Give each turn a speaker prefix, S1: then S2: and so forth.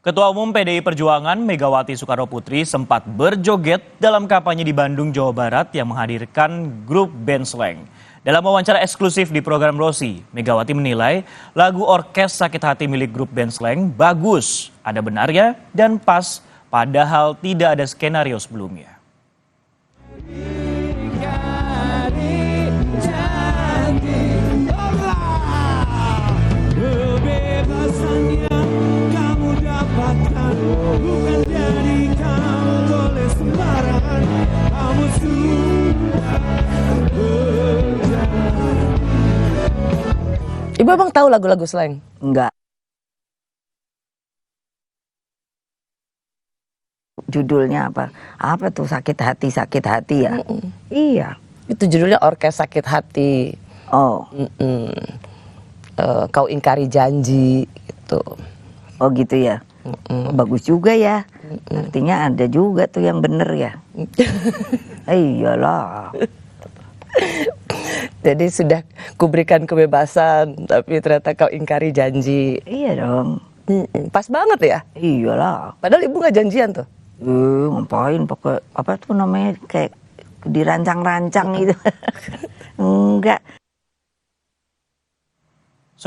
S1: Ketua Umum PDI Perjuangan Megawati Soekarnoputri sempat berjoget dalam kampanye di Bandung, Jawa Barat yang menghadirkan grup band slang. Dalam wawancara eksklusif di program Rosi, Megawati menilai lagu Orkes Sakit Hati milik grup band slang bagus, ada benarnya dan pas, padahal tidak ada skenario sebelumnya.
S2: Bukan jadi kamu boleh sembarangan, kamu sudah berjalan.
S3: Ibu emang tahu lagu-lagu slang?
S4: Enggak. Judulnya apa? Apa tuh sakit hati ya? Iya.
S3: Itu judulnya Orkes Sakit Hati.
S4: Oh.
S3: Kau ingkari janji gitu.
S4: Oh gitu ya. Oh, bagus juga ya. Artinya ada juga tuh yang bener ya. Iyalah.
S3: Jadi sudah kuberikan kebebasan, tapi ternyata kau ingkari janji.
S4: Iya dong.
S3: Pas banget ya.
S4: Iyalah.
S3: Padahal ibu nggak janjian tuh.
S4: Ngapain pakai apa tuh namanya kayak dirancang-rancang gitu. Enggak.